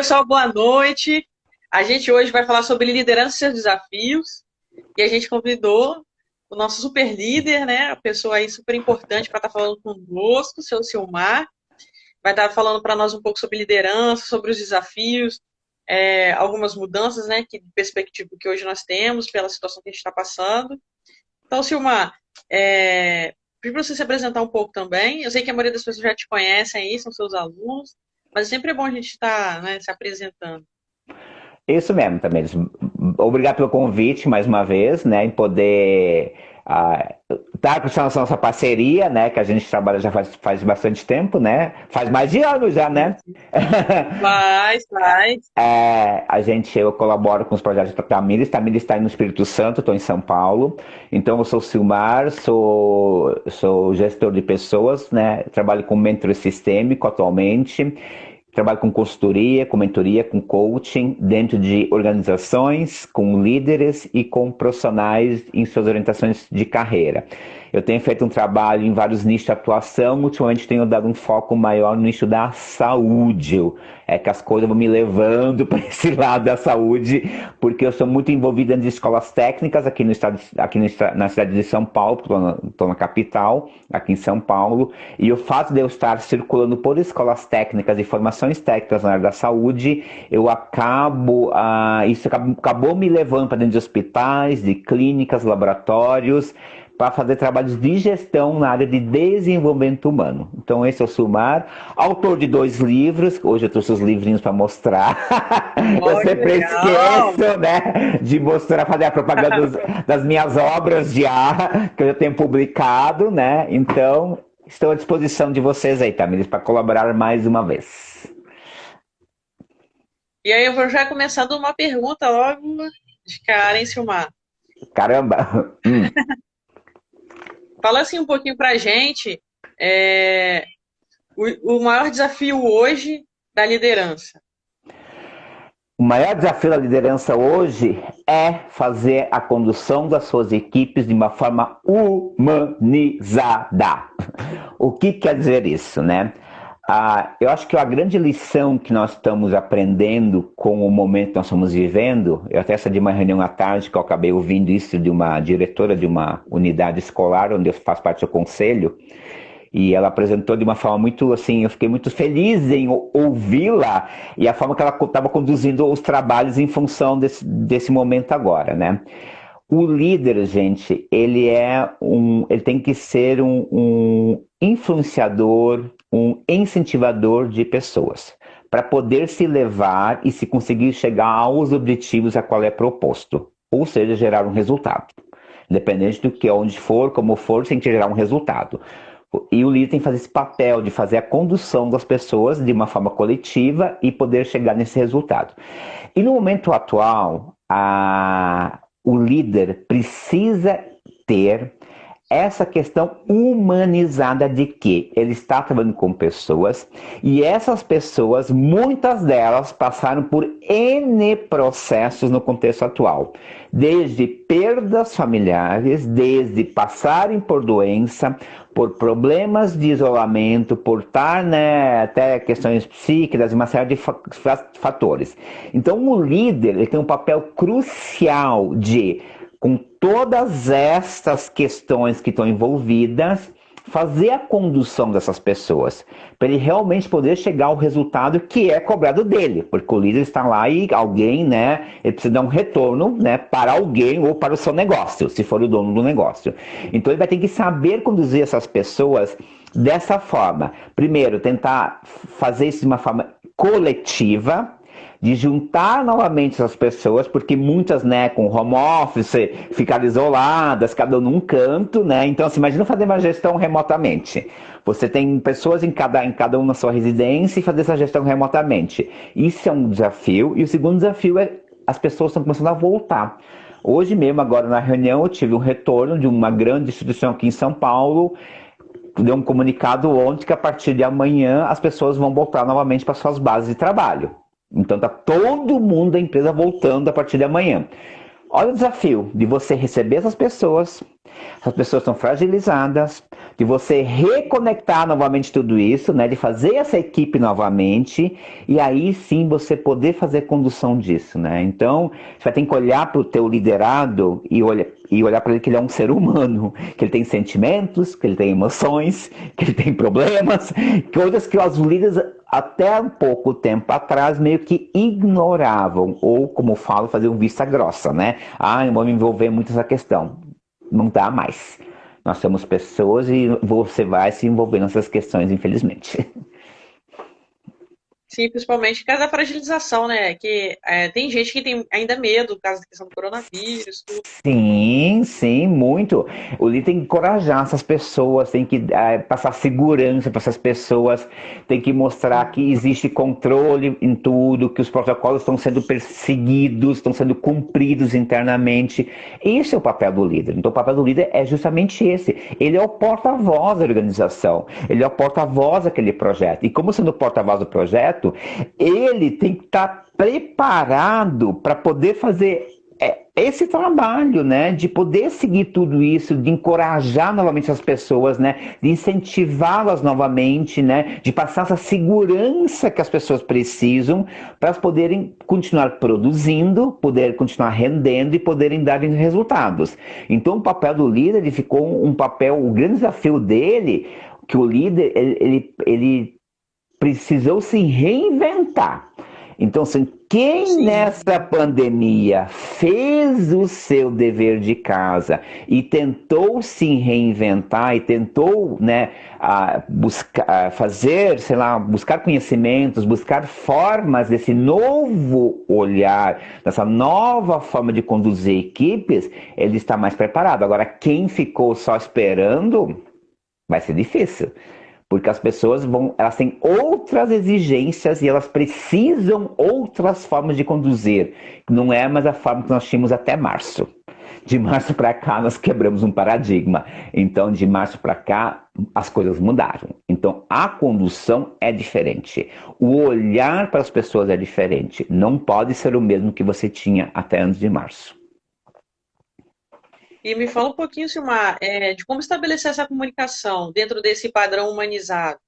pessoal, boa noite. A gente hoje vai falar sobre liderança e seus desafios. E a gente convidou o nosso super líder, né? A pessoa aí super importante para estar falando conosco, o seu Silmar. Vai estar falando para nós um pouco sobre liderança, sobre os desafios, algumas mudanças, né? Que perspectiva que hoje nós temos pela situação que a gente está passando. Então, Silmar, pedi para você se apresentar um pouco também. Eu sei que a maioria das pessoas já te conhecem aí, são seus alunos, mas sempre é bom a gente estar, né, se apresentando. Isso mesmo, também. Obrigado pelo convite mais uma vez, né, em poder estar com essa nossa parceria, né, que a gente trabalha já faz bastante tempo, né, faz mais de anos já, né. Faz. Eu colaboro com os projetos da Tamires está aí no Espírito Santo, estou em São Paulo, então eu sou Silmar, sou gestor de pessoas, né, trabalho com mentor sistêmico atualmente. Trabalho com consultoria, com mentoria, com coaching, dentro de organizações, com líderes e com profissionais em suas orientações de carreira. Eu tenho feito um trabalho em vários nichos de atuação, ultimamente tenho dado um foco maior no nicho da saúde. É que as coisas vão me levando para esse lado da saúde, porque eu sou muito envolvida em escolas técnicas aqui no estado, na cidade de São Paulo, estou na capital, aqui em São Paulo, e o fato de eu estar circulando por escolas técnicas e formações técnicas na área da saúde, isso acabou me levando para dentro de hospitais, de clínicas, laboratórios, para fazer trabalhos de gestão na área de desenvolvimento humano. Então esse é o Silmar, autor de 2 livros, hoje eu trouxe os livrinhos para mostrar. Eu Oh, que sempre legal! esqueço, né, de mostrar, fazer a propaganda das minhas obras de arte, que eu já tenho publicado, né, então estou à disposição de vocês aí, Tamires, para colaborar mais uma vez. E aí eu vou já começando uma pergunta logo de cara, hein, Silmar? Caramba! Fala assim um pouquinho pra gente, é, o maior desafio hoje da liderança. O maior desafio da liderança hoje é fazer a condução das suas equipes de uma forma humanizada. O que quer dizer isso, né? Eu acho que a grande lição que nós estamos aprendendo com o momento que nós estamos vivendo, eu até saí de uma reunião à tarde que eu acabei ouvindo isso de uma diretora de uma unidade escolar, onde eu faço parte do conselho, e ela apresentou de uma forma muito, assim, eu fiquei muito feliz em ouvi-la e a forma que ela estava conduzindo os trabalhos em função desse momento agora, né? O líder, gente, ele tem que ser um influenciador, um incentivador de pessoas, para poder se levar e se conseguir chegar aos objetivos a qual é proposto, ou seja, gerar um resultado. Independente do que, onde for, como for, tem que gerar um resultado. E o líder tem que fazer esse papel de fazer a condução das pessoas de uma forma coletiva e poder chegar nesse resultado. E no momento atual, o líder precisa ter essa questão humanizada de que ele está trabalhando com pessoas e essas pessoas, muitas delas passaram por N processos no contexto atual, desde perdas familiares, desde passarem por doença, por problemas de isolamento, por estar, né, até questões psíquicas, uma série de fatores. Então o líder ele tem um papel crucial de, com todas estas questões que estão envolvidas, fazer a condução dessas pessoas, para ele realmente poder chegar ao resultado que é cobrado dele, porque o líder está lá e alguém, né, ele precisa dar um retorno, né, para alguém ou para o seu negócio, se for o dono do negócio. Então ele vai ter que saber conduzir essas pessoas dessa forma. Primeiro, tentar fazer isso de uma forma coletiva, de juntar novamente essas pessoas, porque muitas, né, com home office, ficaram isoladas, cada um num canto, né? Então, assim, imagina fazer uma gestão remotamente. Você tem pessoas em cada um na sua residência e fazer essa gestão remotamente. Isso é um desafio. E o segundo desafio é as pessoas estão começando a voltar. Hoje mesmo, agora na reunião, eu tive um retorno de uma grande instituição aqui em São Paulo, deu um comunicado ontem que a partir de amanhã as pessoas vão voltar novamente para suas bases de trabalho. Então está todo mundo da empresa voltando a partir de amanhã. Olha o desafio de você receber essas pessoas estão fragilizadas, de você reconectar novamente tudo isso, né? De fazer essa equipe novamente, e aí sim você poder fazer condução disso, né? Então, você vai ter que olhar para o teu liderado e olhar para ele que ele é um ser humano, que ele tem sentimentos, que ele tem emoções, que ele tem problemas, coisas que os líderes até um pouco tempo atrás meio que ignoravam, ou como falo, faziam vista grossa, né? Ah, eu vou me envolver muito nessa questão. Não dá mais. Nós somos pessoas e você vai se envolver nessas questões, infelizmente. Sim, principalmente por causa da fragilização, né? Que tem gente que tem ainda medo por causa da questão do coronavírus, tudo. Sim, sim, muito. O líder tem que encorajar essas pessoas, tem que passar segurança para essas pessoas, tem que mostrar que existe controle em tudo, que os protocolos estão sendo perseguidos, estão sendo cumpridos internamente. Esse é o papel do líder. Então, o papel do líder é justamente esse. Ele é o porta-voz da organização, ele é o porta-voz daquele projeto. E como sendo o porta-voz do projeto, ele tem que estar preparado para poder fazer esse trabalho, né, de poder seguir tudo isso, de encorajar novamente as pessoas, né, de incentivá-las novamente, né, de passar essa segurança que as pessoas precisam para elas poderem continuar produzindo, poder continuar rendendo e poderem dar resultados. Então, o papel do líder ele ficou um papel, o grande desafio dele, que o líder ele precisou se reinventar. Então, assim, quem Sim. nessa pandemia fez o seu dever de casa e tentou se reinventar e tentou, né, buscar, fazer, sei lá, buscar conhecimentos, buscar formas desse novo olhar, dessa nova forma de conduzir equipes, ele está mais preparado. Agora, quem ficou só esperando, vai ser difícil. Porque as pessoas elas têm outras exigências e elas precisam outras formas de conduzir. Não é mais a forma que nós tínhamos até março. De março para cá nós quebramos um paradigma. Então de março para cá as coisas mudaram. Então a condução é diferente. O olhar para as pessoas é diferente. Não pode ser o mesmo que você tinha até antes de março. E me fala um pouquinho, Silmar, de como estabelecer essa comunicação dentro desse padrão humanizado.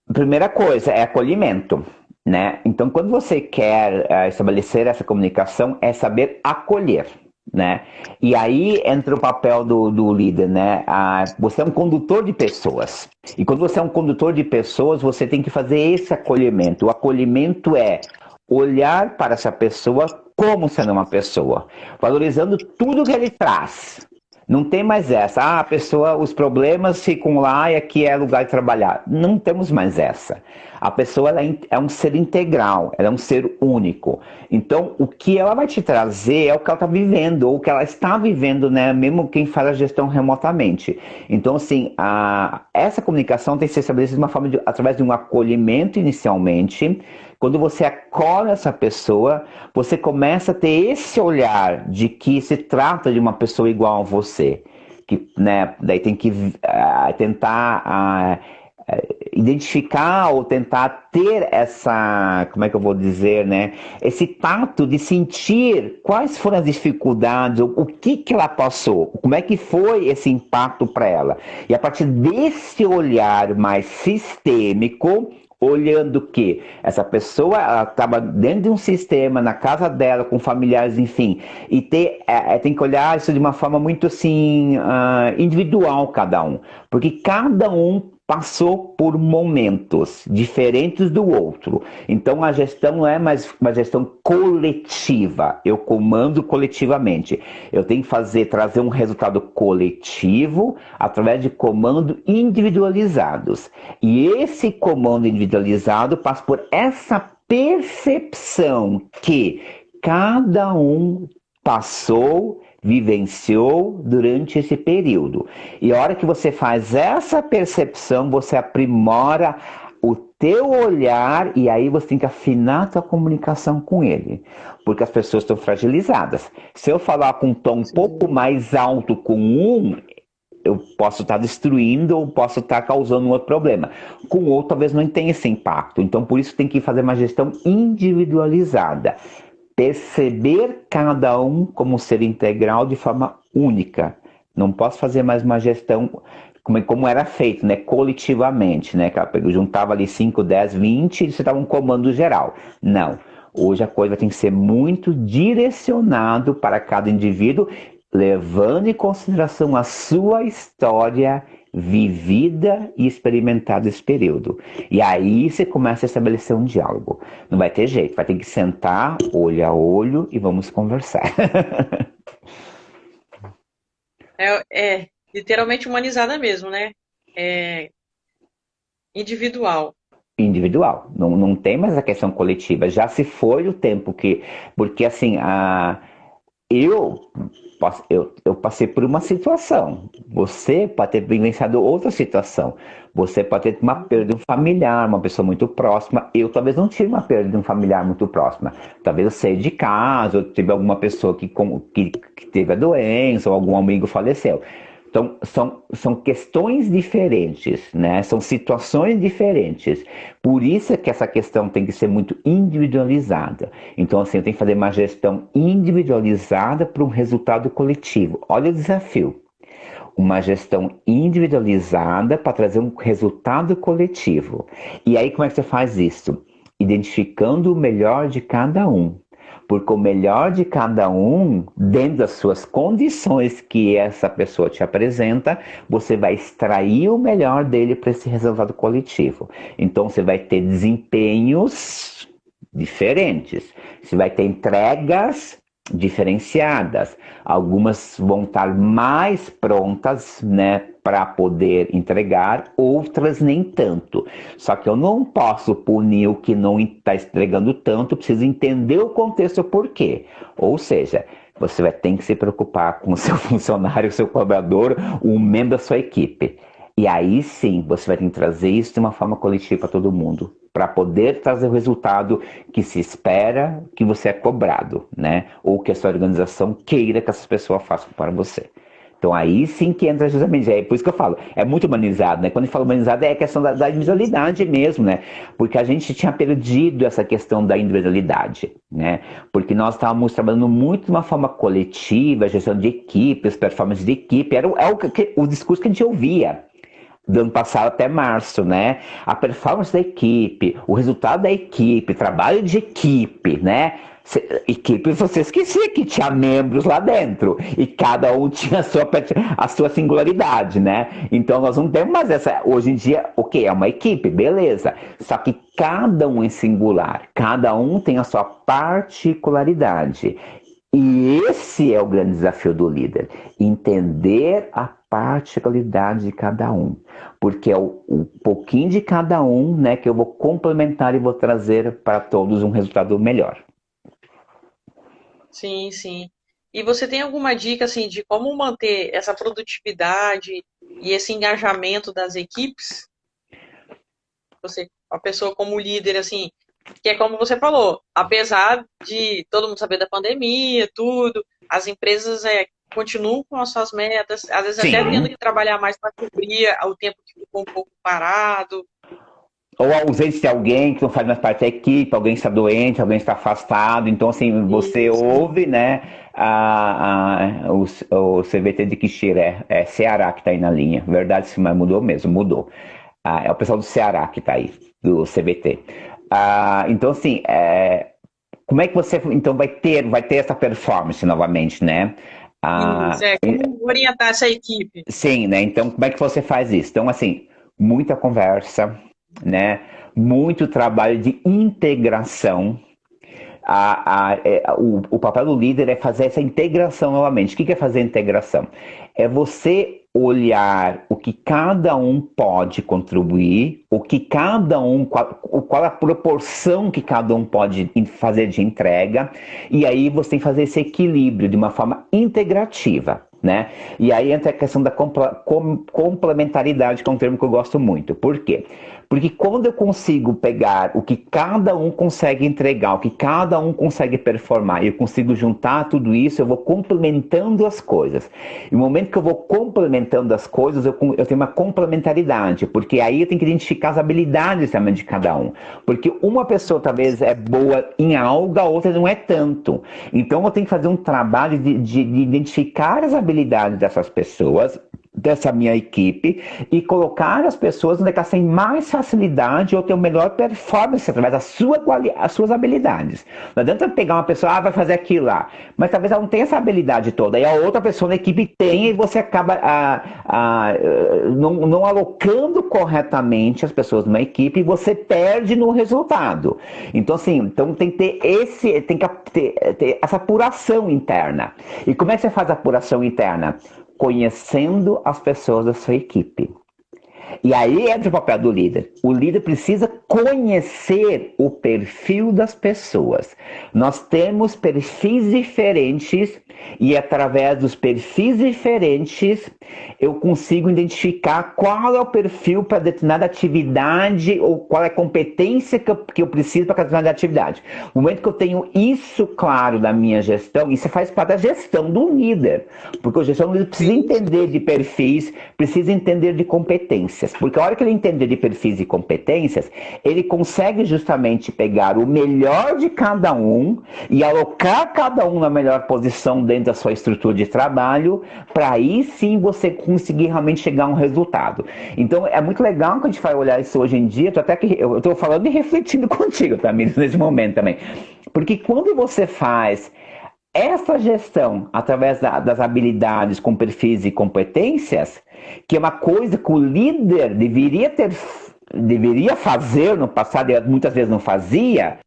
Primeira coisa é acolhimento, né? Então, quando você quer estabelecer essa comunicação, é saber acolher, né? E aí entra o papel do líder, né? Você é um condutor de pessoas. E quando você é um condutor de pessoas, você tem que fazer esse acolhimento. O acolhimento é olhar para essa pessoa como sendo uma pessoa, valorizando tudo que ele traz. Não tem mais essa, a pessoa, os problemas ficam lá e aqui é lugar de trabalhar. Não temos mais essa. A pessoa ela é um ser integral, ela é um ser único. Então, o que ela vai te trazer é o que ela está vivendo, ou o que ela está vivendo, né? Mesmo quem faz a gestão remotamente. Então, assim, essa comunicação tem que ser estabelecida de uma forma através de um acolhimento inicialmente. Quando você acolhe essa pessoa, você começa a ter esse olhar de que se trata de uma pessoa igual a você. Que, né, daí tem que tentar identificar ou tentar ter essa, como é que eu vou dizer, né? Esse tato de sentir quais foram as dificuldades, o que ela passou, como é que foi esse impacto para ela. E a partir desse olhar mais sistêmico, olhando que essa pessoa estava dentro de um sistema, na casa dela, com familiares, enfim, e tem que olhar isso de uma forma muito assim, individual cada um, porque cada um passou por momentos diferentes do outro. Então a gestão não é mais uma gestão coletiva. Eu comando coletivamente. Eu tenho que trazer um resultado coletivo através de comando individualizados. E esse comando individualizado passa por essa percepção que cada um passou, vivenciou durante esse período. E a hora que você faz essa percepção, você aprimora o teu olhar e aí você tem que afinar a tua comunicação com ele. Porque as pessoas estão fragilizadas. Se eu falar com um tom um pouco mais alto com eu posso estar destruindo ou posso estar causando um outro problema. Com o outro, talvez não tenha esse impacto. Então, por isso tem que fazer uma gestão individualizada. Perceber cada um como ser integral de forma única, Não posso fazer mais uma gestão como era feito, né? Coletivamente, né? Eu juntava ali 5, 10, 20 e você dava um comando geral. Não. Hoje a coisa tem que ser muito direcionado para cada indivíduo, levando em consideração a sua história vivida e experimentada esse período. E aí você começa a estabelecer um diálogo. Não vai ter jeito, vai ter que sentar olho a olho e vamos conversar. É literalmente humanizada mesmo, né? É individual. Individual, não tem mais a questão coletiva. Já se foi o tempo que. Porque assim, eu, eu passei por uma situação. Você pode ter vivenciado outra situação. Você pode ter uma perda de um familiar, uma pessoa muito próxima. Eu talvez não tive uma perda de um familiar muito próxima. Talvez eu saí de casa, ou tive alguma pessoa que teve a doença, ou algum amigo faleceu. Então, são questões diferentes, né? São situações diferentes. Por isso é que essa questão tem que ser muito individualizada. Então, assim, eu tenho que fazer uma gestão individualizada para um resultado coletivo. Olha o desafio. Uma gestão individualizada para trazer um resultado coletivo. E aí, como é que você faz isso? Identificando o melhor de cada um. Porque o melhor de cada um, dentro das suas condições que essa pessoa te apresenta, você vai extrair o melhor dele para esse resultado coletivo. Então você vai ter desempenhos diferentes, você vai ter entregas diferenciadas. Algumas vão estar mais prontas, né, para poder entregar, outras nem tanto. Só que eu não posso punir o que não está entregando tanto, preciso entender o contexto por quê. Ou seja, você vai ter que se preocupar com o seu funcionário, o seu colaborador, um membro da sua equipe. E aí sim, você vai ter que trazer isso de uma forma coletiva para todo mundo, para poder trazer o resultado que se espera, que você é cobrado, né? Ou que a sua organização queira que essas pessoas façam para você. Então aí sim que entra justamente, é por isso que eu falo, é muito humanizado, né? Quando a gente fala humanizado é a questão da individualidade mesmo, né? Porque a gente tinha perdido essa questão da individualidade, né? Porque nós estávamos trabalhando muito de uma forma coletiva, gestão de equipes, performance de equipe, era o discurso que a gente ouvia do ano passado até março, né? A performance da equipe, o resultado da equipe, trabalho de equipe, né? Equipe, você esquecia que tinha membros lá dentro e cada um tinha a sua singularidade, né? Então nós não temos mais essa. Hoje em dia, o que? É uma equipe, beleza. Só que cada um é singular, cada um tem a sua particularidade. E esse é o grande desafio do líder, entender a particularidade de cada um, porque é o pouquinho de cada um, né, que eu vou complementar e vou trazer para todos um resultado melhor. Sim, sim. E você tem alguma dica assim de como manter essa produtividade e esse engajamento das equipes? Você, a pessoa como líder, assim, que é como você falou, apesar de todo mundo saber da pandemia, tudo, as empresas continuam com as suas metas, às vezes até tendo Sim. que trabalhar mais para cobrir o tempo que ficou um pouco parado. Ou a ausência de alguém que não faz mais parte da equipe, alguém está doente, alguém está afastado. Então, assim, você Isso. ouve, né, o CVT de Quixira, é Ceará que está aí na linha. Verdade, sim, mas mudou mesmo, mudou. É o pessoal do Ceará que está aí, do CVT. Então, assim, como é que você então vai ter essa performance novamente, né? Isso, como orientar essa equipe? Sim, né? Então, como é que você faz isso? Então, assim, muita conversa, né? Muito trabalho de integração. O papel do líder é fazer essa integração novamente. O que é fazer integração? É você olhar o que cada um pode contribuir, o que cada um, qual a proporção que cada um pode fazer de entrega, e aí você tem que fazer esse equilíbrio de uma forma integrativa. Né? E aí entra a questão da complementaridade, que é um termo que eu gosto muito. Por quê? Porque quando eu consigo pegar o que cada um consegue entregar, o que cada um consegue performar, e eu consigo juntar tudo isso, eu vou complementando as coisas. E no momento que eu vou complementando as coisas, eu tenho uma complementaridade, porque aí eu tenho que identificar as habilidades também de cada um. Porque uma pessoa talvez é boa em algo, a outra não é tanto. Então eu tenho que fazer um trabalho de identificar as habilidades dessas pessoas, dessa minha equipe, e colocar as pessoas onde elas têm mais facilidade ou têm melhor performance através das suas habilidades. Não adianta pegar uma pessoa, vai fazer aquilo lá, mas talvez ela não tenha essa habilidade toda, e a outra pessoa na equipe tem, e você acaba não alocando corretamente as pessoas numa equipe, e você perde no resultado. Então, assim, tem que ter essa apuração interna. E como é que você faz a apuração interna? Conhecendo as pessoas da sua equipe. E aí entra o papel do líder. O líder precisa conhecer o perfil das pessoas. Nós temos perfis diferentes e através dos perfis diferentes eu consigo identificar qual é o perfil para determinada atividade ou qual é a competência que eu preciso para determinada atividade. No momento que eu tenho isso claro da minha gestão, isso faz parte da gestão do líder. Porque o gestor do líder precisa entender de perfis, precisa entender de competências. Porque a hora que ele entender de perfis e competências, ele consegue justamente pegar o melhor de cada um e alocar cada um na melhor posição dentro da sua estrutura de trabalho, para aí sim você conseguir realmente chegar a um resultado. Então é muito legal que a gente vai olhar isso hoje em dia, eu estou falando e refletindo contigo também nesse momento também. Porque quando você faz essa gestão através das habilidades com perfis e competências, que é uma coisa que o líder deveria fazer no passado e muitas vezes não fazia,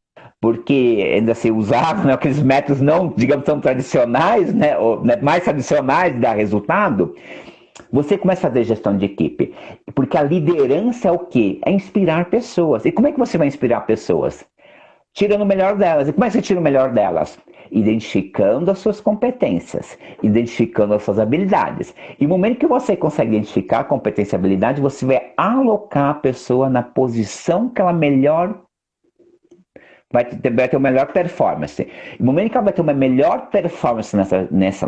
porque ainda se usava, né, aqueles métodos não, digamos, tão tradicionais, né, ou, né, mais tradicionais de dar resultado. Você começa a fazer gestão de equipe, porque a liderança é o quê? É inspirar pessoas. E como é que você vai inspirar pessoas? Tirando o melhor delas. E como é que você tira o melhor delas? Identificando as suas competências, identificando as suas habilidades. E no momento que você consegue identificar a competência e a habilidade, você vai alocar a pessoa na posição que ela melhor vai ter uma melhor performance. No momento que ela vai ter uma melhor performance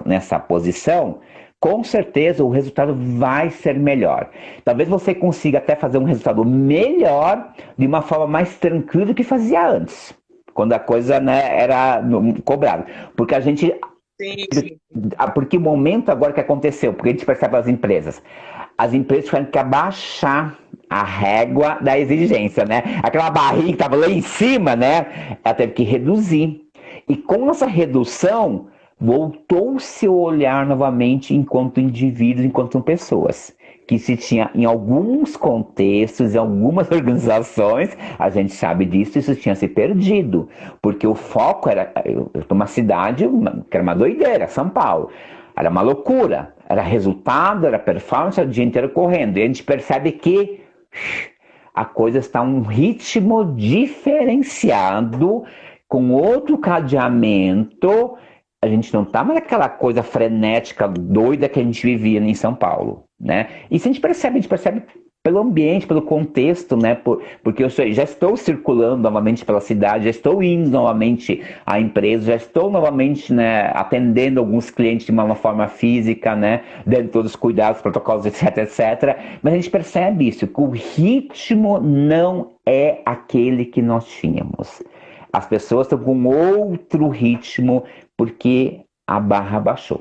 nessa posição, com certeza o resultado vai ser melhor. Talvez você consiga até fazer um resultado melhor de uma forma mais tranquila do que fazia antes, quando a coisa, né, era cobrada. Porque a gente... Sim. Porque o momento agora que aconteceu, porque a gente percebe as empresas tiveram que abaixar a régua da exigência, né? Aquela barriga que estava lá em cima, né? Ela teve que reduzir. E com essa redução, voltou-se a olhar novamente enquanto indivíduos, enquanto pessoas. Que se tinha, em alguns contextos, em algumas organizações, a gente sabe disso, isso tinha se perdido. Porque o foco era uma cidade que era uma doideira, São Paulo. Era uma loucura. Era resultado, era performance, era o dia inteiro correndo. E a gente percebe que a coisa está um ritmo diferenciado, com outro cadeamento. A gente não está mais aquela coisa frenética, doida que a gente vivia em São Paulo, né? Isso a gente percebe pelo ambiente, pelo contexto, né? Porque eu já estou circulando novamente pela cidade, já estou indo novamente à empresa, já estou novamente, né, atendendo alguns clientes de uma forma física, né? Dando todos os cuidados, protocolos, etc, etc. Mas a gente percebe isso, que o ritmo não é aquele que nós tínhamos. As pessoas estão com outro ritmo porque a barra baixou.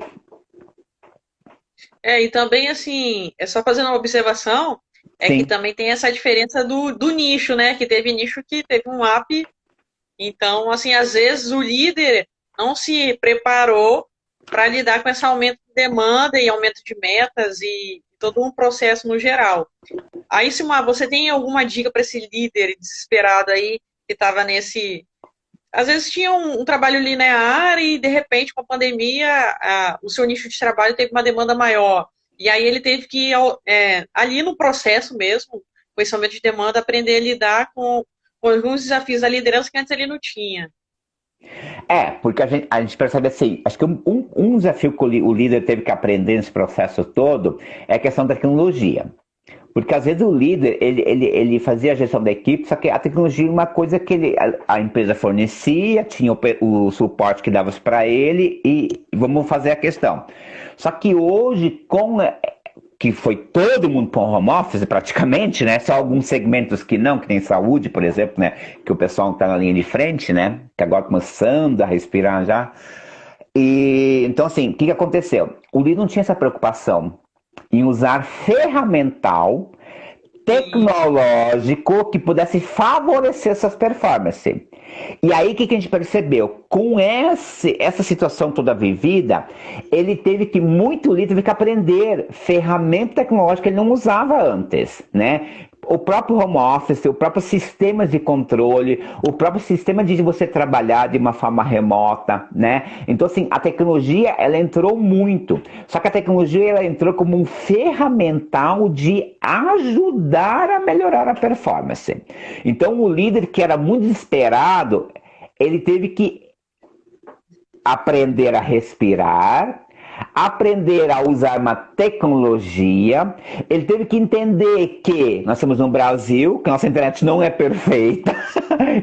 E também, assim, é só fazendo uma observação, Sim. que também tem essa diferença do nicho, né? Que teve nicho que teve um up. Então, assim, às vezes o líder não se preparou para lidar com esse aumento de demanda e aumento de metas e todo um processo no geral. Aí, Silmar, você tem alguma dica para esse líder desesperado aí que estava nesse... Às vezes tinha um trabalho linear e, de repente, com a pandemia, o seu nicho de trabalho teve uma demanda maior. E aí ele teve que, ali no processo mesmo, com esse aumento de demanda, aprender a lidar com alguns desafios da liderança que antes ele não tinha. Porque a gente percebe assim, acho que um desafio que o líder teve que aprender nesse processo todo é a questão da tecnologia. Porque às vezes o líder, ele fazia a gestão da equipe, só que a tecnologia é uma coisa que a empresa fornecia, tinha o suporte que dava para ele e vamos fazer a questão. Só que hoje, que foi todo mundo para o home office praticamente, né? Só alguns segmentos que não, que nem saúde, por exemplo, né? Que o pessoal está na linha de frente, né? Que agora começando a respirar já. E então, assim, o que aconteceu? O líder não tinha essa preocupação em usar ferramental tecnológico que pudesse favorecer essas performances. E aí, o que a gente percebeu? Com essa situação toda vivida, ele teve que, muito líder, teve que aprender ferramenta tecnológica que ele não usava antes, né? O próprio home office, o próprio sistema de controle, o próprio sistema de você trabalhar de uma forma remota, né? Então, assim, a tecnologia, ela entrou muito. Só que a tecnologia, ela entrou como um ferramental de ajudar a melhorar a performance. Então, o líder que era muito desesperado, ele teve que aprender a respirar, aprender a usar uma tecnologia. Ele teve que entender que nós estamos no Brasil, que nossa internet não é perfeita,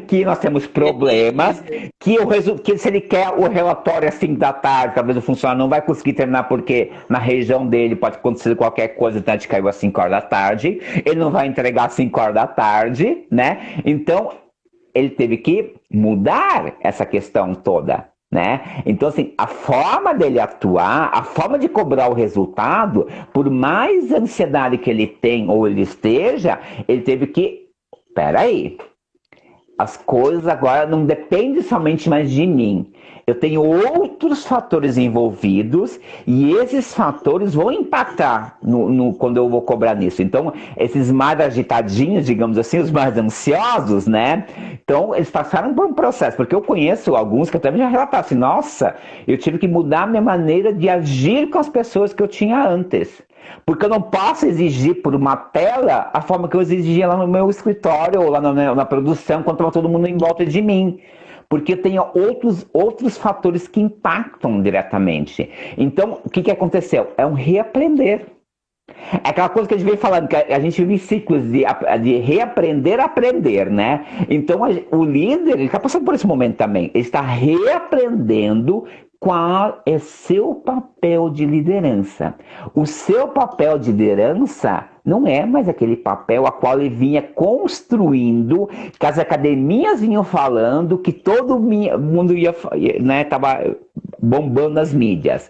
que nós temos problemas, que se ele quer o relatório às 5 da tarde, talvez o funcionário não vai conseguir terminar porque na região dele pode acontecer qualquer coisa, a internet caiu às 5 horas da tarde, ele não vai entregar às 5 horas da tarde, né? Então, ele teve que mudar essa questão toda. Né? Então, assim, a forma dele atuar, a forma de cobrar o resultado, por mais ansiedade que ele tem ou ele esteja, ele teve que, peraí, as coisas agora não dependem somente mais de mim. Eu tenho outros fatores envolvidos e esses fatores vão impactar quando eu vou cobrar nisso. Então, esses mais agitadinhos, digamos assim, os mais ansiosos, né? Então, eles passaram por um processo, porque eu conheço alguns que eu também já relataram assim, nossa, eu tive que mudar a minha maneira de agir com as pessoas que eu tinha antes. Porque eu não posso exigir por uma tela a forma que eu exigia lá no meu escritório ou lá na produção, quando estava todo mundo em volta de mim. Porque tem outros fatores que impactam diretamente. Então, o que aconteceu? É um reaprender. É aquela coisa que a gente vem falando, que a gente vive ciclos de reaprender a aprender, né? Então, o líder, ele está passando por esse momento também. Ele está reaprendendo qual é seu papel de liderança. O seu papel de liderança não é mais aquele papel a qual ele vinha construindo, que as academias vinham falando, que todo mundo ia, né, tava bombando nas mídias.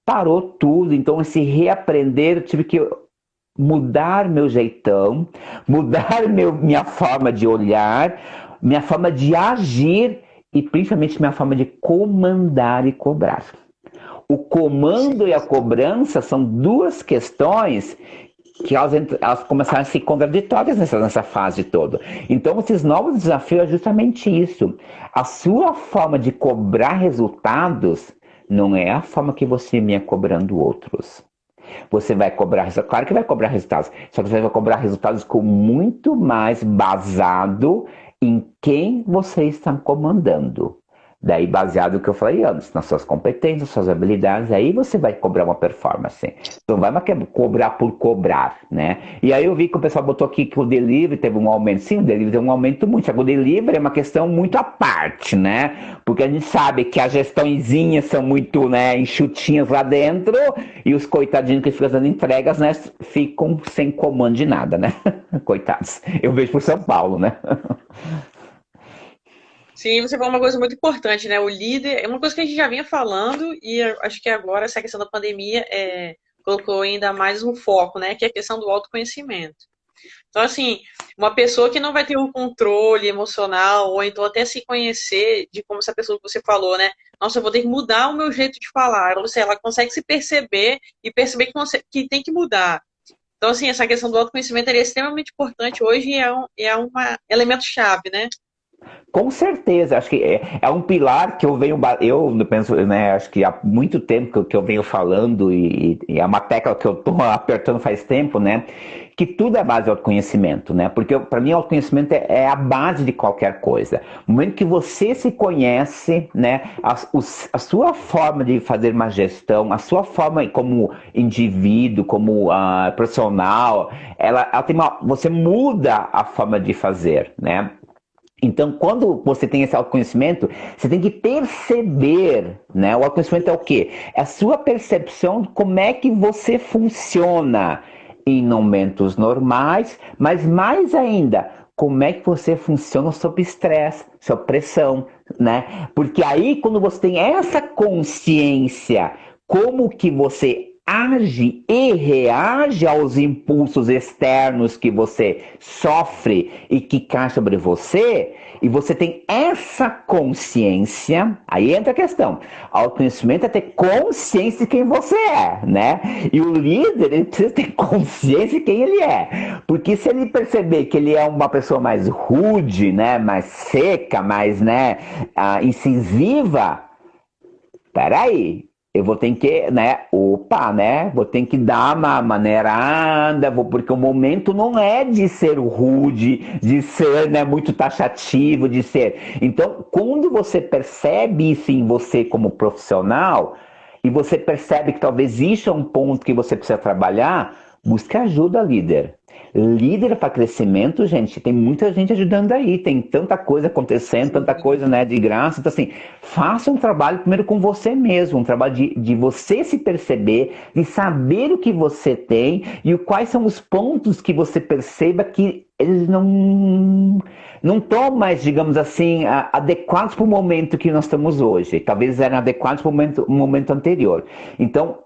Parou tudo, então esse reaprender, eu tive que mudar meu jeitão, mudar minha forma de olhar, minha forma de agir e principalmente minha forma de comandar e cobrar. O comando e a cobrança são duas questões que elas começaram a ser contraditórias nessa fase toda. Então, esses novos desafios é justamente isso. A sua forma de cobrar resultados não é a forma que você vinha cobrando outros. Você vai cobrar resultados, claro que vai cobrar resultados, só que você vai cobrar resultados com muito mais basado em quem você está comandando. Daí, baseado no que eu falei antes, nas suas competências, suas habilidades, aí você vai cobrar uma performance. Não vai cobrar por cobrar, né? E aí eu vi que o pessoal botou aqui que o delivery teve um aumento. Sim, o delivery teve um aumento muito. Só que o delivery é uma questão muito à parte, né? Porque a gente sabe que as gestõezinhas são muito, né, enxutinhas lá dentro e os coitadinhos que ficam fazendo entregas, né, ficam sem comando de nada, né? Coitados. Eu vejo por São Paulo, né? Sim, você falou uma coisa muito importante, né? O líder é uma coisa que a gente já vinha falando e eu acho que agora essa questão da pandemia colocou ainda mais um foco, né? Que é a questão do autoconhecimento. Então, assim, uma pessoa que não vai ter um controle emocional ou então até se conhecer de como essa pessoa que você falou, né? Nossa, eu vou ter que mudar o meu jeito de falar. Ou seja, ela consegue se perceber e perceber que tem que mudar. Então, assim, essa questão do autoconhecimento é extremamente importante hoje e é um elemento-chave, né? Com certeza, acho que é um pilar que eu penso, né, acho que há muito tempo que eu venho falando e é uma tecla que eu estou apertando faz tempo, né, que tudo é base de autoconhecimento, né, porque para mim o autoconhecimento é a base de qualquer coisa. No momento que você se conhece, né, a sua forma de fazer uma gestão, a sua forma como indivíduo, como profissional, ela tem você muda a forma de fazer, né. Então, quando você tem esse autoconhecimento, você tem que perceber, né? O autoconhecimento é o quê? É a sua percepção de como é que você funciona em momentos normais, mas mais ainda, como é que você funciona sob estresse, sob pressão, né? Porque aí, quando você tem essa consciência, como que você age e reage aos impulsos externos que você sofre e que caem sobre você, e você tem essa consciência, aí entra a questão. Autoconhecimento é ter consciência de quem você é, né? E o líder, ele precisa ter consciência de quem ele é. Porque se ele perceber que ele é uma pessoa mais rude, né, mais seca, mais, né, incisiva, peraí, eu vou ter que, né, vou ter que dar uma maneirada, porque o momento não é de ser rude, de ser, né, muito taxativo, de ser. Então, quando você percebe isso em você como profissional, e você percebe que talvez isso é um ponto que você precisa trabalhar, busque ajuda, líder. Líder para crescimento, gente, tem muita gente ajudando aí, tem tanta coisa acontecendo, tanta coisa, né, de graça. Então, assim, faça um trabalho primeiro com você mesmo, um trabalho de você se perceber, de saber o que você tem e quais são os pontos que você perceba que eles não estão mais, digamos assim, adequados para o momento que nós estamos hoje. Talvez eram adequados para o momento anterior. Então,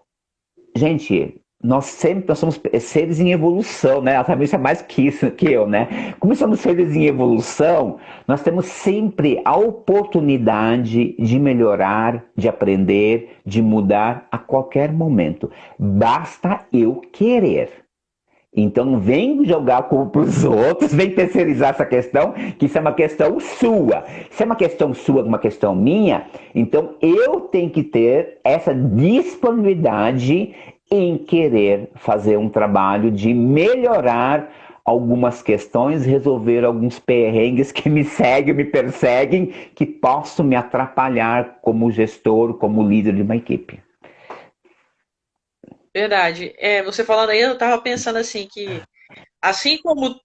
gente, nós somos seres em evolução, né? Ela também é mais que isso que eu, né? Como somos seres em evolução, nós temos sempre a oportunidade de melhorar, de aprender, de mudar a qualquer momento. Basta eu querer. Então não vem jogar culpa para os outros, vem terceirizar essa questão, que isso é uma questão sua. Se é uma questão sua, uma questão minha, então eu tenho que ter essa disponibilidade em querer fazer um trabalho de melhorar algumas questões, resolver alguns perrengues que me seguem, me perseguem, que possam me atrapalhar como gestor, como líder de uma equipe. Verdade. Você falando aí, eu estava pensando assim que, assim como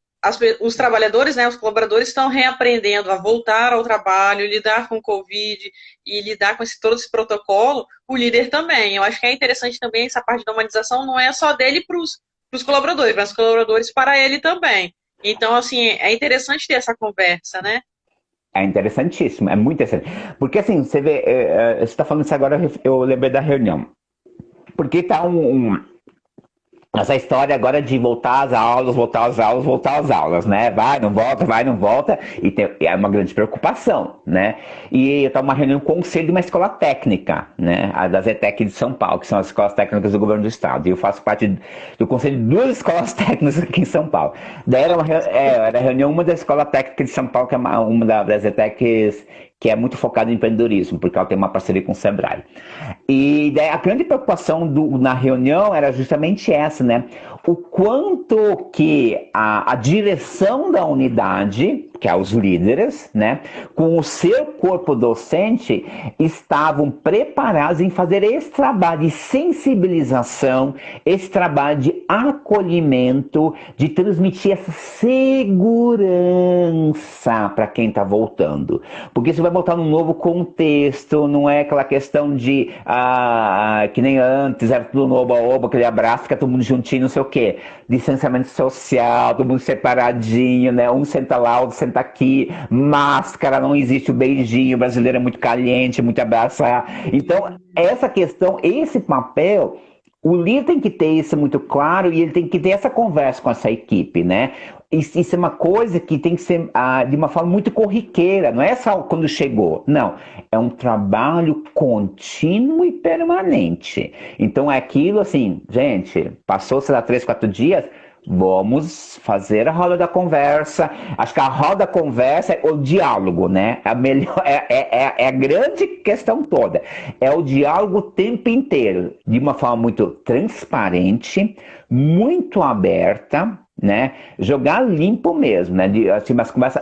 os trabalhadores, né, os colaboradores estão reaprendendo a voltar ao trabalho, lidar com o Covid e lidar com todo esse protocolo, o líder também. Eu acho que é interessante também essa parte da humanização, não é só dele para os colaboradores, mas os colaboradores para ele também. Então, assim, é interessante ter essa conversa, né? É interessantíssimo, é muito interessante. Porque assim, você vê, você está falando isso agora, eu lembrei da reunião. Porque tá essa história agora de voltar às aulas, voltar às aulas, voltar às aulas, né? Vai, não volta, e é uma grande preocupação, né? E eu estava numa reunião com o conselho de uma escola técnica, né? A da Zetec de São Paulo, que são as escolas técnicas do governo do estado. E eu faço parte do conselho de duas escolas técnicas aqui em São Paulo. Daí era a reunião, uma da escola técnica de São Paulo, que é uma das Zetecs, que é muito focada em empreendedorismo, porque ela tem uma parceria com o Sebrae. E daí a grande preocupação na reunião era justamente essa, né? O quanto que a direção da unidade, que é os líderes, né, com o seu corpo docente, estavam preparados em fazer esse trabalho de sensibilização, esse trabalho de acolhimento, de transmitir essa segurança para quem está voltando. Porque você vai voltar num novo contexto, não é aquela questão de que nem antes, era tudo no oba-oba, aquele abraço, fica todo mundo juntinho, não sei o quê. Distanciamento social, todo mundo separadinho, né? Um senta lá, outro senta aqui, máscara, não existe o beijinho, o brasileiro é muito caliente, muito abraçar. Então, essa questão, esse papel, o líder tem que ter isso muito claro e ele tem que ter essa conversa com essa equipe, né? Isso é uma coisa que tem que ser de uma forma muito corriqueira, não é só quando chegou, não. É um trabalho contínuo e permanente. Então é aquilo assim, gente, passou, sei lá, 3, 4 dias, Vamos fazer a roda da conversa. Acho que a roda da conversa é o diálogo, né? A melhor, é a grande questão toda. É o diálogo o tempo inteiro, de uma forma muito transparente, muito aberta, né? Jogar limpo mesmo, né? Assim, mas começa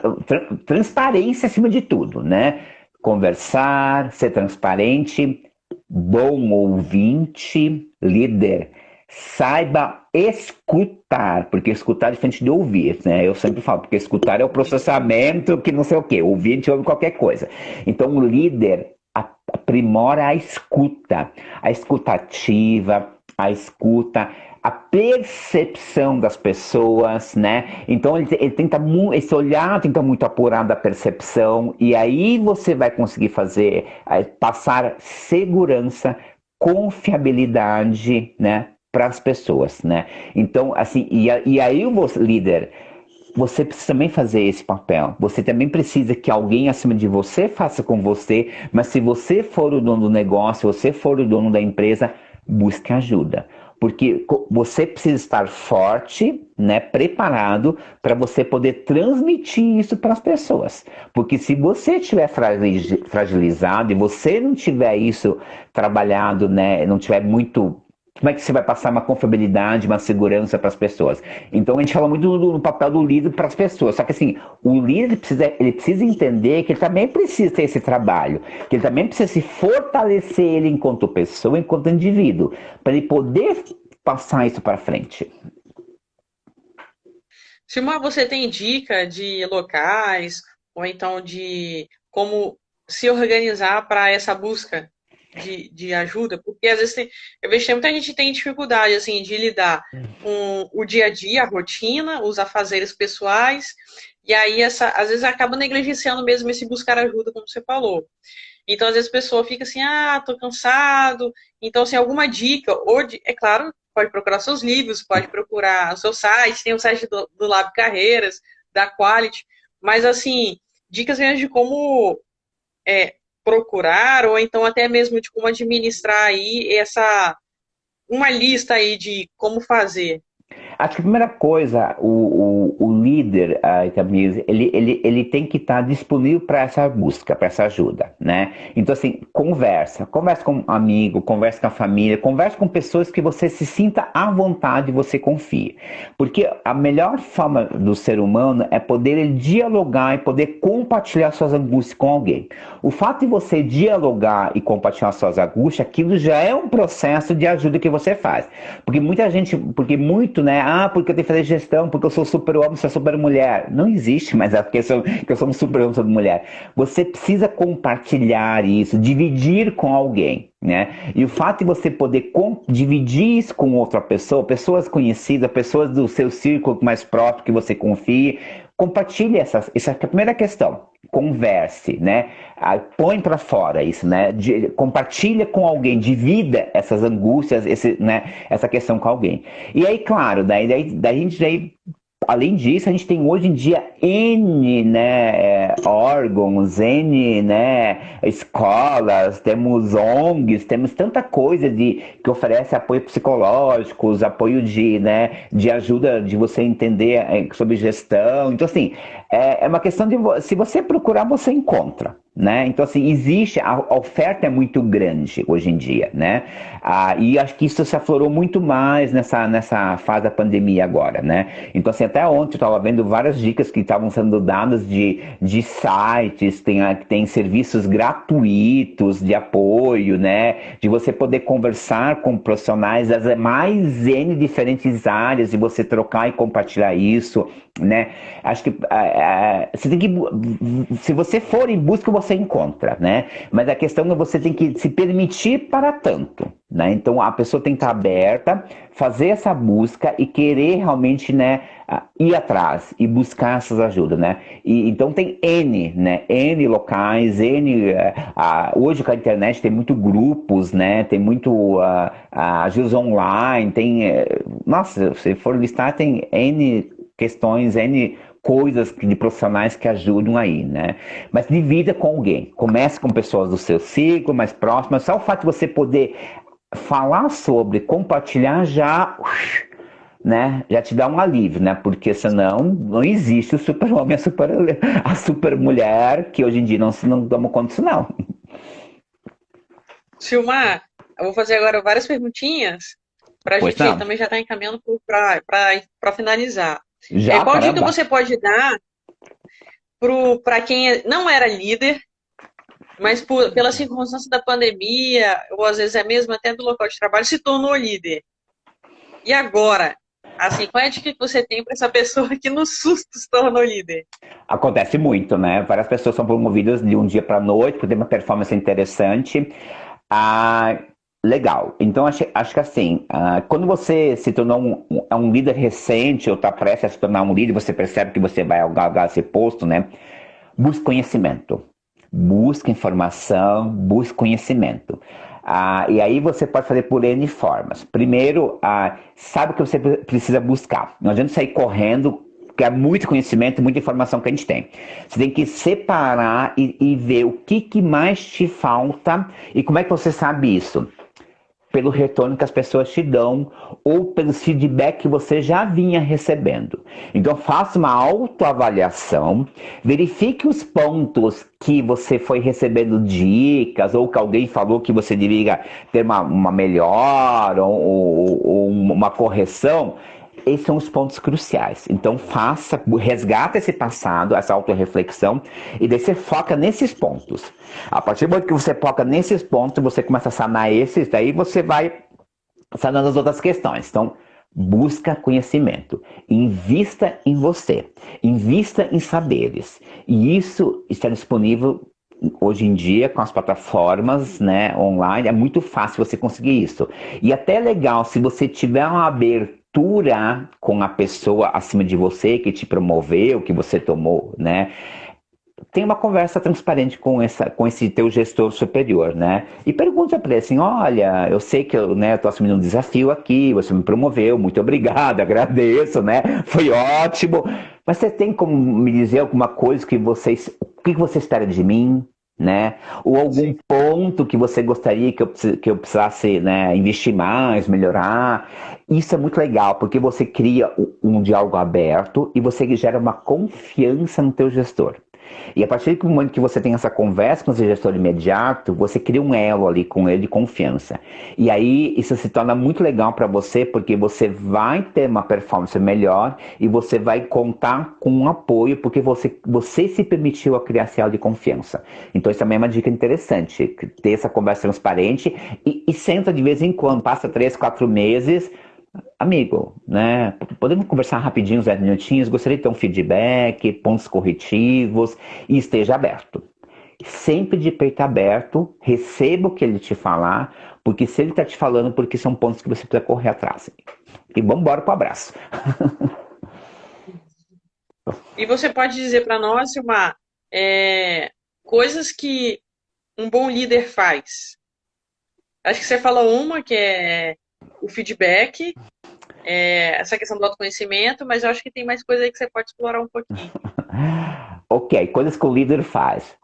transparência acima de tudo, né? Conversar, ser transparente, bom ouvinte, líder. Saiba escutar, porque escutar é diferente de ouvir, né? Eu sempre falo, porque escutar é o processamento que não sei o quê, ouvir a gente ouve qualquer coisa. Então o líder aprimora a escuta ativa, a escuta, a percepção das pessoas, né? Então ele tenta esse olhar tenta muito apurar da percepção e aí você vai conseguir fazer, passar segurança, confiabilidade, né? Para as pessoas, né? Então, assim, e aí o líder, você precisa também fazer esse papel. Você também precisa que alguém acima de você faça com você, mas se você for o dono do negócio, você for o dono da empresa, busque ajuda. Porque você precisa estar forte, né, preparado para você poder transmitir isso para as pessoas. Porque se você estiver fragilizado e você não tiver isso trabalhado, né, não tiver muito. Como é que você vai passar uma confiabilidade, uma segurança para as pessoas? Então a gente fala muito do papel do líder para as pessoas. Só que assim, o líder ele precisa entender que ele também precisa ter esse trabalho, que ele também precisa se fortalecer ele enquanto pessoa, enquanto indivíduo, para ele poder passar isso para frente. Silmar, você tem dica de locais ou então de como se organizar para essa busca de ajuda? Porque às vezes eu vejo que muita gente tem dificuldade assim de lidar com o dia a dia, a rotina, os afazeres pessoais, e aí às vezes acaba negligenciando mesmo esse buscar ajuda, como você falou. Então, às vezes a pessoa fica assim, tô cansado. Então, assim, alguma dica, é claro, pode procurar seus livros, pode procurar o seu site, tem o site do Lab Carreiras, da Quality, mas, assim, dicas mesmo de como procurar, ou então até mesmo de como administrar aí uma lista aí de como fazer. Acho que a primeira coisa, o líder, Itamir, ele tem que estar disponível para essa busca, para essa ajuda, né? Então, assim, conversa com um amigo, conversa com a família, conversa com pessoas que você se sinta à vontade e você confie. Porque a melhor forma do ser humano é poder ele dialogar e poder compartilhar suas angústias com alguém. O fato de você dialogar e compartilhar suas angústias, aquilo já é um processo de ajuda que você faz. Porque muita gente, né? Porque eu tenho que fazer gestão, porque eu sou super homem, sou super mulher. Não existe mais porque eu sou um super homem, super mulher. Você precisa compartilhar isso, dividir com alguém, né? E o fato de você poder dividir isso com outra pessoa, pessoas conhecidas, pessoas do seu círculo mais próximo que você confie, compartilhe essa é a primeira questão. Converse, né? Põe para fora isso, né? Compartilha com alguém, divida essas angústias, né? Essa questão com alguém. E aí, claro, daí a gente além disso, a gente tem hoje em dia N, né, órgãos, N, né, escolas, temos ONGs, temos tanta coisa que oferece apoio psicológicos, apoio de ajuda de você entender sobre gestão. Então, assim, é uma questão de se você procurar, você encontra. Né? Então, assim, a oferta é muito grande hoje em dia, né? E acho que isso se aflorou muito mais nessa fase da pandemia agora, né? Então, assim, até ontem eu estava vendo várias dicas que estavam sendo dadas de sites, tem serviços gratuitos de apoio, né? De você poder conversar com profissionais das mais N diferentes áreas e você trocar e compartilhar isso, né? Acho que você tem que, se você for em busca, você encontra, né? Mas a questão é você tem que se permitir para tanto, né? Então a pessoa tem que estar aberta, fazer essa busca e querer realmente, né, ir atrás e buscar essas ajudas, né? Então tem N, né? N locais, hoje com a internet tem muito grupos, né? Tem muito ajudas online, nossa, se for listar tem N questões, N coisas de profissionais que ajudam aí, né? Mas divida com alguém. Comece com pessoas do seu ciclo, mais próximas. Só o fato de você poder falar sobre, compartilhar, né, já te dá um alívio, né? Porque senão não existe o super-homem, a super-mulher, que hoje em dia não damos conta disso, não. Silmar, eu vou fazer agora várias perguntinhas para a Pois gente não. também já estar encaminhando para finalizar. Já, Qual dica caramba. você pode dar para quem não era líder, mas pela circunstância da pandemia, ou às vezes é mesmo até do local de trabalho, se tornou líder? E agora? Assim, qual é a dica que você tem para essa pessoa que no susto se tornou líder? Acontece muito, né? Várias pessoas são promovidas de um dia para a noite, porque tem uma performance interessante. Ah, legal. Então, acho que assim, quando você se tornou um líder recente, ou está prestes a se tornar um líder, você percebe que você vai galgar esse posto, né? Busque conhecimento. Busque informação, busque conhecimento. E aí você pode fazer por N formas. Primeiro, sabe o que você precisa buscar. Não adianta sair correndo, porque é muito conhecimento, muita informação que a gente tem. Você tem que separar e ver o que mais te falta e como é que você sabe isso. Pelo retorno que as pessoas te dão ou pelo feedback que você já vinha recebendo. Então faça uma autoavaliação, verifique os pontos que você foi recebendo dicas ou que alguém falou que você deveria ter uma melhor ou uma correção. Esses são os pontos cruciais. Então resgata esse passado, essa autorreflexão, e daí você foca nesses pontos. A partir do momento que você foca nesses pontos, você começa a sanar esses, daí você vai sanando as outras questões. Então, busca conhecimento, invista em você, invista em saberes. E isso está disponível hoje em dia com as plataformas, né, online, é muito fácil você conseguir isso. E até é legal se você tiver uma abertura com a pessoa acima de você que te promoveu, que você tomou, né? Tem uma conversa transparente com esse teu gestor superior, né? E pergunta para ele assim, olha, eu sei que eu tô assumindo um desafio aqui, você me promoveu, muito obrigado, agradeço, né? Foi ótimo. Mas você tem como me dizer alguma coisa o que você espera de mim, né? Ou algum ponto que você gostaria que eu precisasse, né, investir mais, melhorar? Isso é muito legal, porque você cria um diálogo aberto e você gera uma confiança no teu gestor. E a partir do momento que você tem essa conversa com o seu gestor imediato, você cria um elo ali com ele de confiança. E aí isso se torna muito legal para você, porque você vai ter uma performance melhor e você vai contar com um apoio, porque você se permitiu a criar esse elo de confiança. Então isso também é uma dica interessante, ter essa conversa transparente e senta de vez em quando, passa 3, 4 meses. Amigo, né? Podemos conversar rapidinho, uns 10 minutinhos? Gostaria de ter um feedback, pontos corretivos e esteja aberto. Sempre de peito aberto, receba o que ele te falar, porque se ele está te falando, porque são pontos que você precisa correr atrás. E vamos embora pro abraço. E você pode dizer para nós, Silmar, coisas que um bom líder faz? Acho que você falou uma, que é o feedback, essa questão do autoconhecimento, mas eu acho que tem mais coisa aí que você pode explorar um pouquinho. Ok, coisas que o líder faz.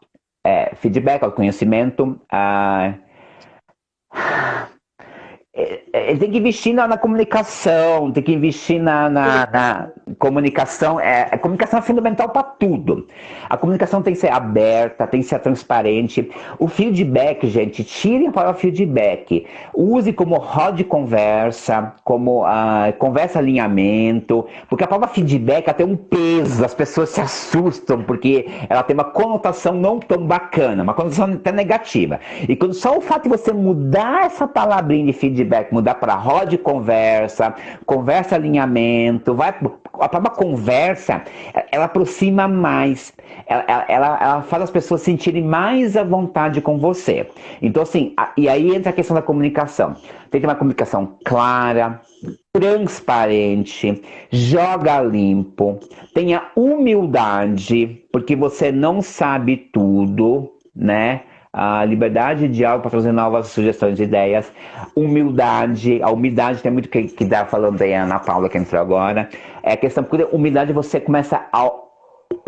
Feedback, autoconhecimento. Ele tem que investir na comunicação, tem que investir na comunicação. A comunicação é fundamental para tudo. A comunicação tem que ser aberta, tem que ser transparente. O feedback, gente, tirem para o feedback. Use como roda de conversa, como conversa alinhamento, porque a palavra feedback ela tem um peso, as pessoas se assustam, porque ela tem uma conotação não tão bacana, uma conotação até negativa. E quando só o fato de você mudar essa palavrinha de feedback, mudar para roda de conversa, conversa alinhamento, a palavra conversa, ela aproxima mais, ela faz as pessoas sentirem mais à vontade com você. Então assim, e aí entra a questão da comunicação. Tem que ter uma comunicação clara, transparente, joga limpo, tenha humildade, porque você não sabe tudo, né? A liberdade de diálogo para trazer novas sugestões e ideias, humildade, a humildade tem muito que dá falando aí a Ana Paula que entrou agora, é a questão, porque humildade você começa a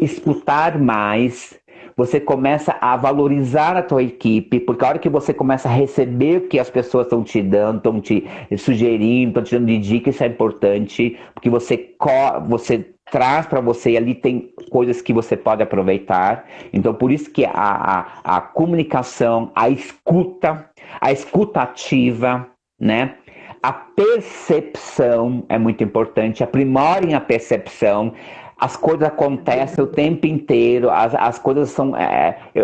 escutar mais, você começa a valorizar a tua equipe, porque a hora que você começa a receber o que as pessoas estão te dando, estão te sugerindo, estão te dando de dica, isso é importante, porque você traz para você e ali tem coisas que você pode aproveitar. Então, por isso que a comunicação, a escuta ativa, né? A percepção é muito importante, aprimorem a percepção. As coisas acontecem o tempo inteiro, as coisas são...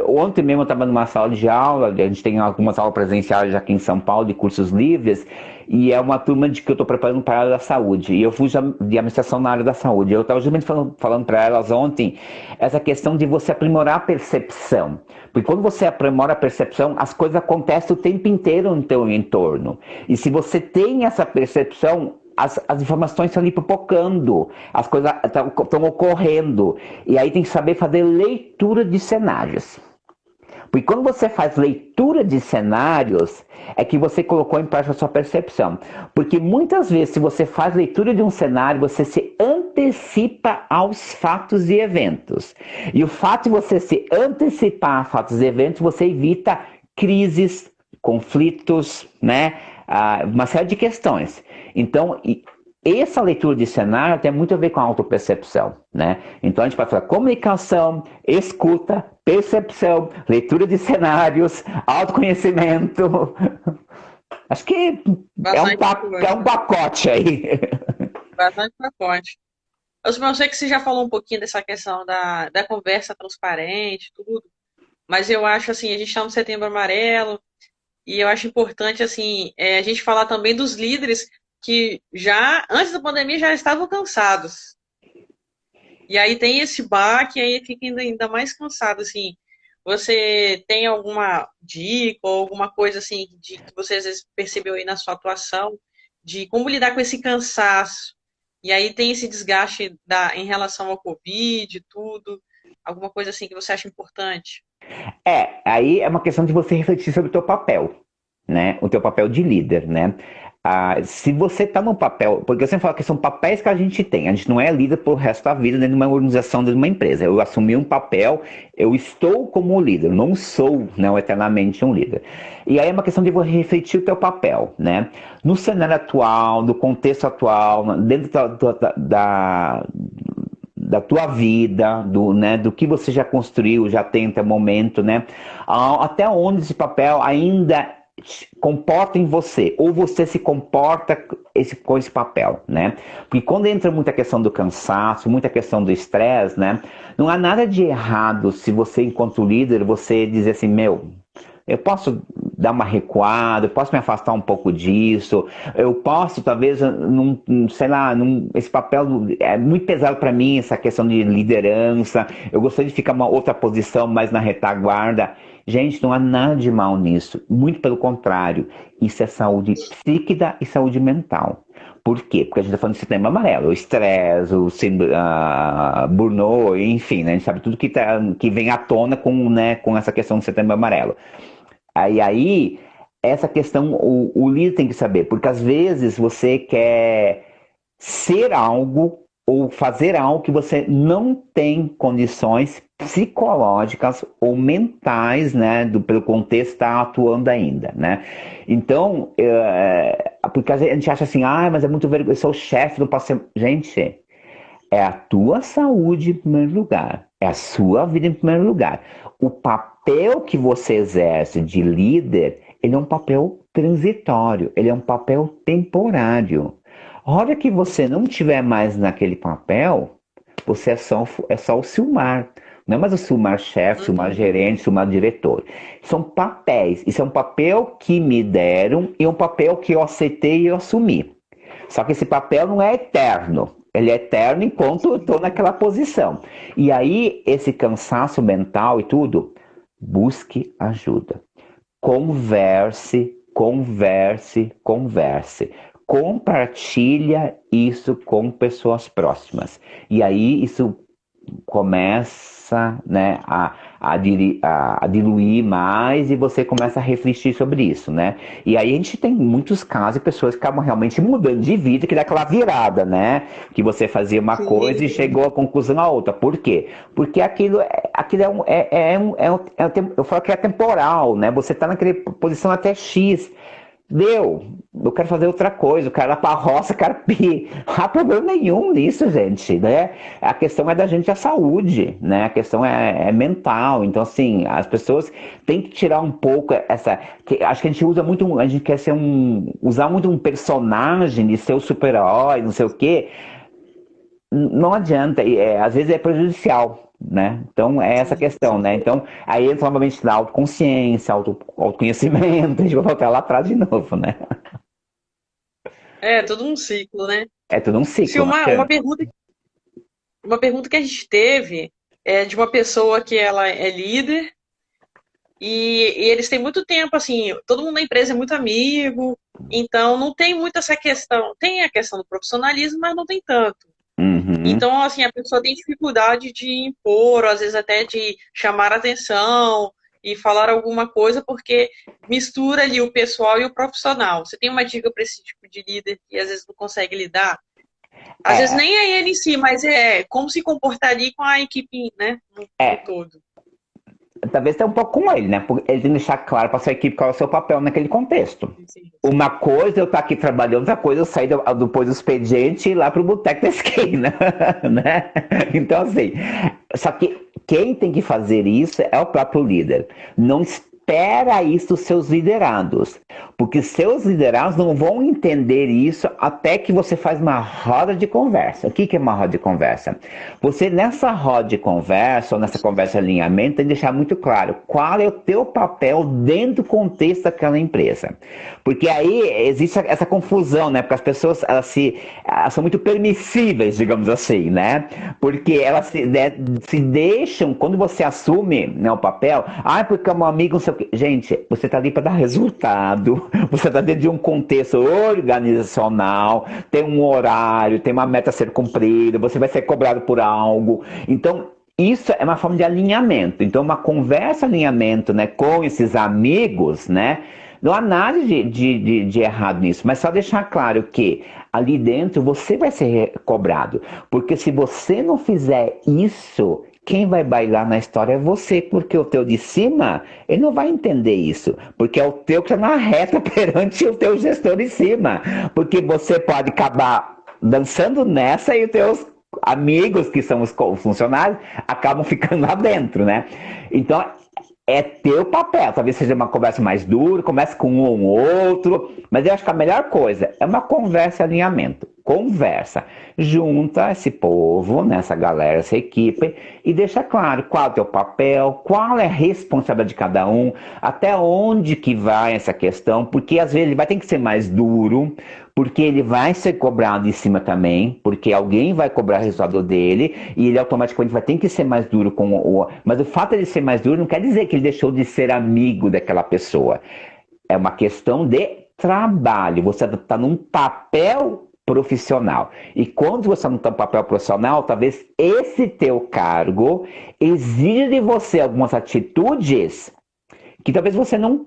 ontem mesmo eu estava numa sala de aula, a gente tem algumas aulas presenciais aqui em São Paulo, de cursos livres, e é uma turma de que eu estou preparando para a área da saúde, e eu fui de administração na área da saúde. Eu estava justamente falando para elas ontem essa questão de você aprimorar a percepção, porque quando você aprimora a percepção, as coisas acontecem o tempo inteiro no teu entorno, e se você tem essa percepção, as informações estão ali pipocando, as coisas estão ocorrendo. E aí tem que saber fazer leitura de cenários. Porque quando você faz leitura de cenários, é que você colocou em prática a sua percepção. Porque muitas vezes, se você faz leitura de um cenário, você se antecipa aos fatos e eventos. E o fato de você se antecipar a fatos e eventos, você evita crises, conflitos, né? Uma série de questões. Então, essa leitura de cenário tem muito a ver com a autopercepção, né? Então, a gente pode falar comunicação, escuta, percepção, leitura de cenários, autoconhecimento. Acho que é um pacote aí. Bastante pacote. Eu sei que você já falou um pouquinho dessa questão da conversa transparente, tudo, mas eu acho assim, a gente está no Setembro Amarelo, e eu acho importante assim, a gente falar também dos líderes que já, antes da pandemia, já estavam cansados. E aí tem esse baque, aí fica ainda mais cansado, assim. Você tem alguma dica ou alguma coisa assim que você às vezes percebeu aí na sua atuação de como lidar com esse cansaço? E aí tem esse desgaste em relação ao Covid e tudo. Alguma coisa assim que você acha importante? Aí é uma questão de você refletir sobre o teu papel, né? O teu papel de líder, né? Se você está no papel, porque eu sempre falo que são papéis que a gente não é líder pro resto da vida dentro de uma organização, dentro de uma empresa. Eu assumi um papel, eu estou como líder, não sou, não, eternamente um líder. E aí é uma questão de você refletir o teu papel, né? No cenário atual, no contexto atual, dentro da tua vida, do que você já construiu, já tem até o momento, né? Até onde esse papel ainda comporta em você, ou você se comporta com esse papel, né? Porque quando entra muita questão do cansaço, muita questão do estresse, né? Não há nada de errado se você, enquanto líder, você dizer assim, eu posso dar uma recuada, eu posso me afastar um pouco disso, eu posso, talvez, esse papel é muito pesado para mim, essa questão de liderança, eu gostaria de ficar uma outra posição mais na retaguarda. Gente, não há nada de mal nisso, muito pelo contrário, isso é saúde psíquica e saúde mental. Por quê? Porque a gente está falando de Setembro Amarelo, o estresse, o burnout, enfim, né? A gente sabe tudo que vem à tona com essa questão do Setembro Amarelo. Aí essa questão, o líder tem que saber, porque às vezes você quer ser algo ou fazer algo que você não tem condições psicológicas ou mentais, né, pelo contexto está atuando ainda, né? Então, porque a gente acha assim, mas é muito vergonhoso, eu sou o chefe, não posso ser... Gente, é a tua saúde em primeiro lugar, é a sua vida em primeiro lugar. O papel que você exerce de líder, ele é um papel transitório, ele é um papel temporário. A hora que você não estiver mais naquele papel, você é só o Silmar. Não é mais o Silmar chefe, Silmar gerente, Silmar diretor. São papéis. Isso é um papel que me deram e um papel que eu aceitei e eu assumi. Só que esse papel não é eterno. Ele é eterno enquanto eu estou naquela posição. E aí, esse cansaço mental e tudo, busque ajuda. Converse. Compartilha isso com pessoas próximas. E aí isso começa, né, a diluir mais e você começa a refletir sobre isso, né? E aí a gente tem muitos casos de pessoas que acabam realmente mudando de vida, que dá aquela virada, né? Que você fazia uma coisa e chegou à conclusão a outra. Por quê? Porque aquilo aquilo eu falo que é temporal, né? Você está naquela posição até X. Eu quero fazer outra coisa, eu quero ir lá pra roça carpir. Não há problema nenhum nisso, gente, né? A questão é da gente a saúde, né? A questão é mental. Então, assim, as pessoas têm que tirar um pouco acho que a gente usa muito, a gente quer usar muito um personagem de ser o super-herói, não sei o quê. Não adianta, às vezes é prejudicial, né? Então é essa Sim, questão, né? Então aí entra novamente na autoconsciência, autoconhecimento, a gente vai voltar lá atrás de novo, né? é todo um ciclo, né? É tudo um Se ciclo, não uma adianta. pergunta que a gente teve é de uma pessoa que ela é líder e eles têm muito tempo, assim, todo mundo na empresa é muito amigo, então não tem muito essa questão. Tem a questão do profissionalismo, mas não tem tanto. Uhum. Então, assim, a pessoa tem dificuldade de impor, ou às vezes até de chamar atenção e falar alguma coisa, porque mistura ali o pessoal e o profissional. Você tem uma dica para esse tipo de líder que às vezes não consegue lidar? Às vezes É, nem é ele em si, mas é como se comportaria com a equipe, né, no é. todo. Talvez tenha um pouco com ele, né? Porque ele tem que deixar claro para sua equipe qual é o seu papel naquele contexto. Sim, Uma coisa é eu estar aqui trabalhando, outra coisa é eu sair depois do expediente e ir lá pro boteco da esquina, né? Então, assim, só que quem tem que fazer isso é o próprio líder. Não espera isso dos seus liderados, porque seus liderados não vão entender isso até que você faz uma roda de conversa. O que é uma roda de conversa? Você, nessa roda de conversa, ou nessa conversa de alinhamento, tem que deixar muito claro qual é o teu papel dentro do contexto daquela empresa. Porque aí existe essa confusão, né? Porque as pessoas elas são muito permissíveis, digamos assim, né? Porque elas se deixam, quando você assume, né, o papel, porque é um amigo, não sei o quê. Gente, você está ali para dar resultado, você está dentro de um contexto organizacional, tem um horário, tem uma meta a ser cumprida, você vai ser cobrado por algo. Então, isso é uma forma de alinhamento. Então, uma conversa alinhamento, né, com esses amigos, né? Não há nada de errado nisso, mas só deixar claro que ali dentro você vai ser cobrado. Porque se você não fizer isso, quem vai bailar na história é você, porque o teu de cima, ele não vai entender isso. Porque é o teu que está na reta perante o teu gestor de cima. Porque você pode acabar dançando nessa e os teus amigos, que são os funcionários, acabam ficando lá dentro, né? Então, é teu papel. Talvez seja uma conversa mais dura, comece com um ou outro, mas eu acho que a melhor coisa é uma conversa e alinhamento. Conversa. Junta esse povo, né, essa galera, essa equipe, e deixa claro qual é o teu papel, qual é a responsabilidade de cada um, até onde que vai essa questão, porque às vezes ele vai ter que ser mais duro, porque ele vai ser cobrado em cima também, porque alguém vai cobrar o resultado dele, e ele automaticamente vai ter que ser mais duro com o... Mas o fato de ele ser mais duro não quer dizer que ele deixou de ser amigo daquela pessoa. É uma questão de trabalho. Você está num papel profissional. E quando você não está no papel profissional, talvez esse teu cargo exija de você algumas atitudes que talvez você não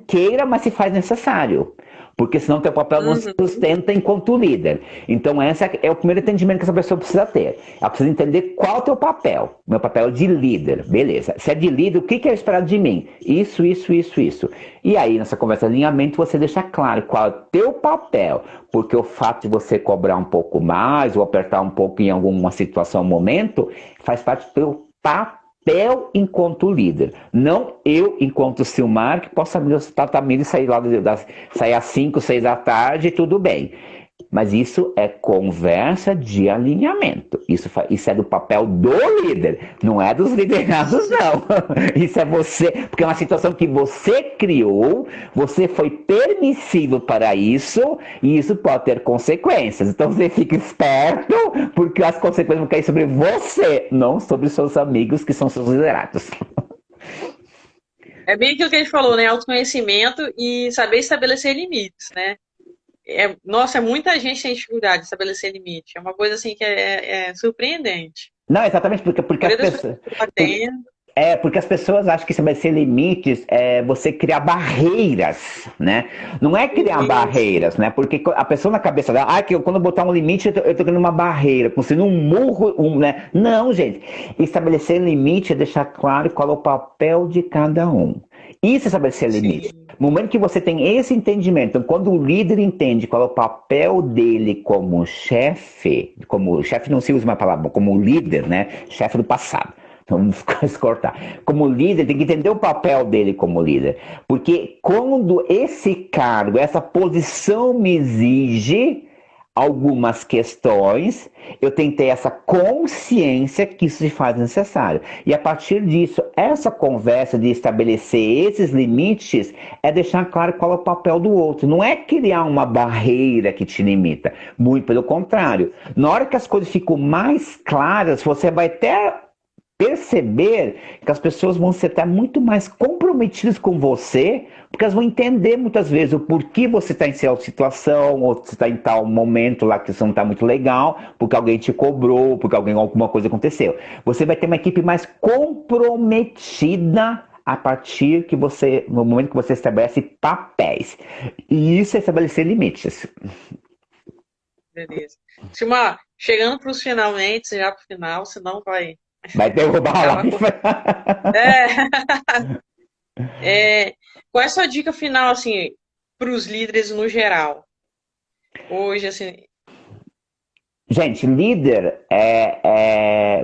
queira, mas se faz necessário. Porque senão teu papel não se Uhum. sustenta enquanto líder. Então esse é o primeiro entendimento que essa pessoa precisa ter. Ela precisa entender qual é o teu papel. Meu papel é de líder, beleza. Se é de líder, o que é esperado de mim? Isso, isso, isso, isso. E aí, nessa conversa de alinhamento, você deixa claro qual é o teu papel. Porque o fato de você cobrar um pouco mais, ou apertar um pouco em alguma situação, momento, faz parte do teu papel enquanto líder. Não eu, enquanto Silmar, que possa me tratar e sair lá sair às 5, 6 da tarde, tudo bem. Mas isso é conversa de alinhamento. Isso é do papel do líder, não é dos liderados, não. Isso é você, porque é uma situação que você criou, você foi permissivo para isso, e isso pode ter consequências. Então você fica esperto, porque as consequências vão cair sobre você, não sobre seus amigos, que são seus liderados. É bem aquilo que a gente falou, né? Autoconhecimento e saber estabelecer limites, né? Nossa, muita gente tem dificuldade de estabelecer limite. É uma coisa assim que é surpreendente. Não, exatamente, porque A as maioria das pessoas pessoas. que eu atendo. Porque as pessoas acham que estabelecer limites é você criar barreiras, né? Não é criar Isso. barreiras, né? Porque a pessoa na cabeça dela, quando eu botar um limite, eu tô criando uma barreira, como se um murro, né? Não, gente. Estabelecer limite é deixar claro qual é o papel de cada um. Isso é estabelecer limite. Sim. No momento que você tem esse entendimento, então, quando o líder entende qual é o papel dele como chefe não se usa uma palavra, como líder, né? Chefe do passado. Vamos cortar. Como líder, tem que entender o papel dele como líder. Porque quando esse cargo, essa posição me exige algumas questões, eu tenho que ter essa consciência que isso se faz necessário. E a partir disso, essa conversa de estabelecer esses limites é deixar claro qual é o papel do outro. Não é criar uma barreira que te limita. Muito pelo contrário. Na hora que as coisas ficam mais claras, você vai até perceber que as pessoas vão ser até muito mais comprometidas com você, porque elas vão entender muitas vezes o porquê você está em tal situação, ou você está em tal momento lá que você não está muito legal, porque alguém te cobrou, porque alguma coisa aconteceu. Você vai ter uma equipe mais comprometida a partir no momento que você estabelece papéis. E isso é estabelecer limites. Beleza. Silmar, chegando para os finalmente, já para o final, senão Vai derrubar a acabar live. com. É, qual é a sua dica final, assim, para os líderes no geral? Hoje, assim, Gente, líder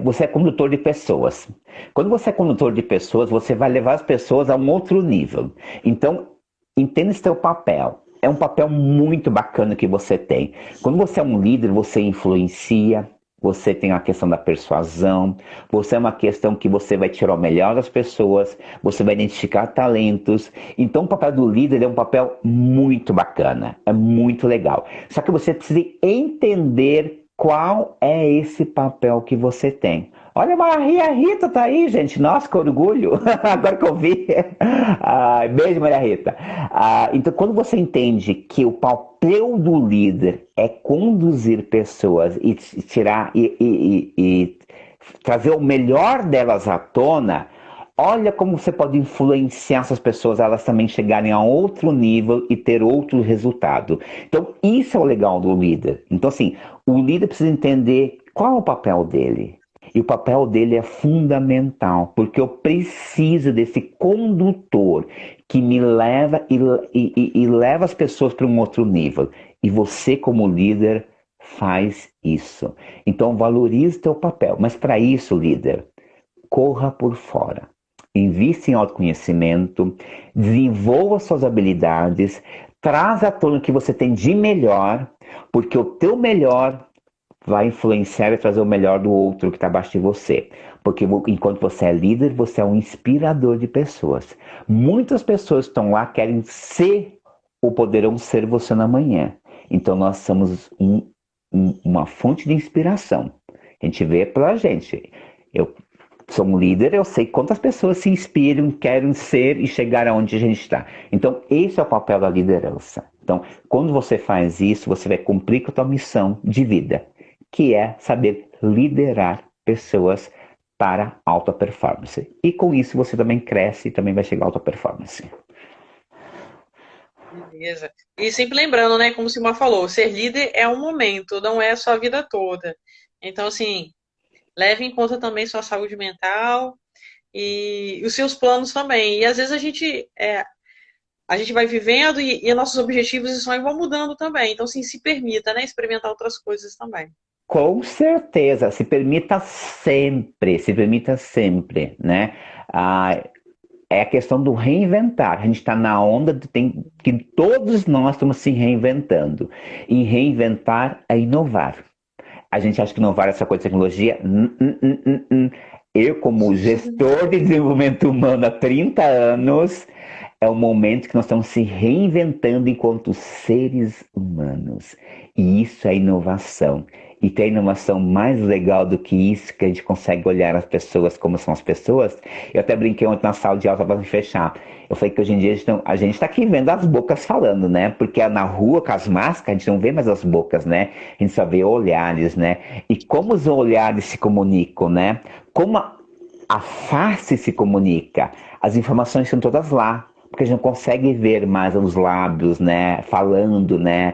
você é condutor de pessoas. Quando você é condutor de pessoas, você vai levar as pessoas a um outro nível. Então, entenda esse teu papel. É um papel muito bacana que você tem. Quando você é um líder, você influencia, você tem a questão da persuasão, você é uma questão que você vai tirar o melhor das pessoas, você vai identificar talentos. Então o papel do líder é um papel muito bacana, é muito legal. Só que você precisa entender qual é esse papel que você tem. Olha, Maria Rita tá aí, gente. Nossa, que orgulho. Agora que eu vi. Beijo, Maria Rita. Então, quando você entende que o papel do líder é conduzir pessoas e tirar e trazer o melhor delas à tona, olha como você pode influenciar essas pessoas a elas também chegarem a outro nível e ter outro resultado. Então, isso é o legal do líder. Então, assim, o líder precisa entender qual é o papel dele. E o papel dele é fundamental, porque eu preciso desse condutor que me leva e leva as pessoas para um outro nível. E você, como líder, faz isso. Então, valorize teu papel. Mas para isso, líder, corra por fora. Invista em autoconhecimento, desenvolva suas habilidades, traz à tona o que você tem de melhor, porque o teu melhor vai influenciar e trazer o melhor do outro que está abaixo de você. Porque enquanto você é líder, você é um inspirador de pessoas. Muitas pessoas estão lá, querem ser ou poderão ser você na manhã. Então nós somos uma fonte de inspiração. A gente vê pela gente. Eu sou um líder, eu sei quantas pessoas se inspiram, querem ser e chegar aonde a gente está. Então esse é o papel da liderança. Então, quando você faz isso, você vai cumprir com a tua missão de vida, que é saber liderar pessoas para alta performance. E com isso você também cresce e também vai chegar à alta performance. beleza. E sempre lembrando, né, como o Silmar falou, ser líder é um momento, não é a sua vida toda. Então, assim, leve em conta também sua saúde mental e os seus planos também. E às vezes a gente vai vivendo e nossos objetivos e sonhos vão mudando também. Então, assim, se permita, né, experimentar outras coisas também. Com certeza, se permita sempre, né? É a questão do reinventar. A gente está na onda que todos nós estamos se reinventando. E reinventar é inovar. A gente acha que inovar é essa coisa de tecnologia. Eu, como gestor de desenvolvimento humano há 30 anos, é o momento que nós estamos se reinventando enquanto seres humanos. E isso é inovação. E tem inovação mais legal do que isso, que a gente consegue olhar as pessoas como são as pessoas. Eu até brinquei ontem na sala de aula para me fechar. Eu falei que hoje em dia a gente está aqui vendo as bocas falando, né? Porque na rua, com as máscaras, a gente não vê mais as bocas, né? A gente só vê olhares, né? E como os olhares se comunicam, né? Como a face se comunica, as informações estão todas lá, porque a gente não consegue ver mais os lábios, né, falando, né,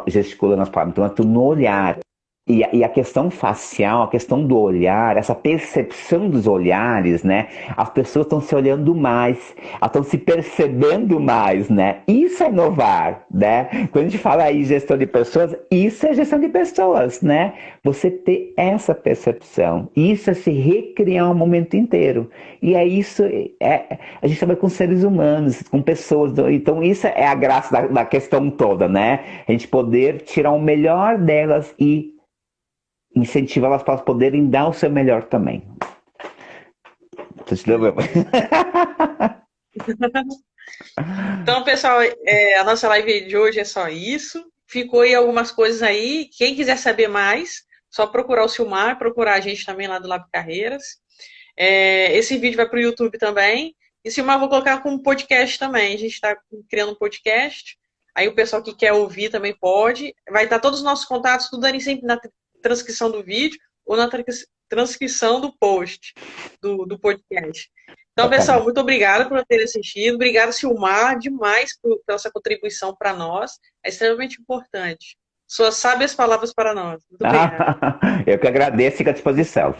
gesticulando as palavras, então é tudo no olhar. E a questão facial, a questão do olhar, essa percepção dos olhares, né? As pessoas estão se olhando mais, elas estão se percebendo mais, né? Isso é inovar, né? Quando a gente fala aí gestão de pessoas, isso é gestão de pessoas, né? Você ter essa percepção, isso é se recriar o momento inteiro. E é isso, a gente trabalha com seres humanos, com pessoas, então isso é a graça da questão toda, né? A gente poder tirar o melhor delas e incentivá-las para poderem dar o seu melhor também. Então, pessoal, a nossa live de hoje é só isso. Ficou aí algumas coisas aí. Quem quiser saber mais, só procurar o Silmar, procurar a gente também lá do Lab Carreiras. Esse vídeo vai para o YouTube também. E Silmar, vou colocar como podcast também. A gente está criando um podcast. Aí o pessoal que quer ouvir também pode. Vai estar todos os nossos contatos, tudo ali sempre na transcrição do vídeo ou na transcrição do post do podcast. Então, pessoal, muito obrigada por ter assistido. Obrigada, Silmar, demais pela sua contribuição para nós. É extremamente importante. Suas sábias palavras para nós. Muito obrigada. Eu que agradeço e fico à disposição.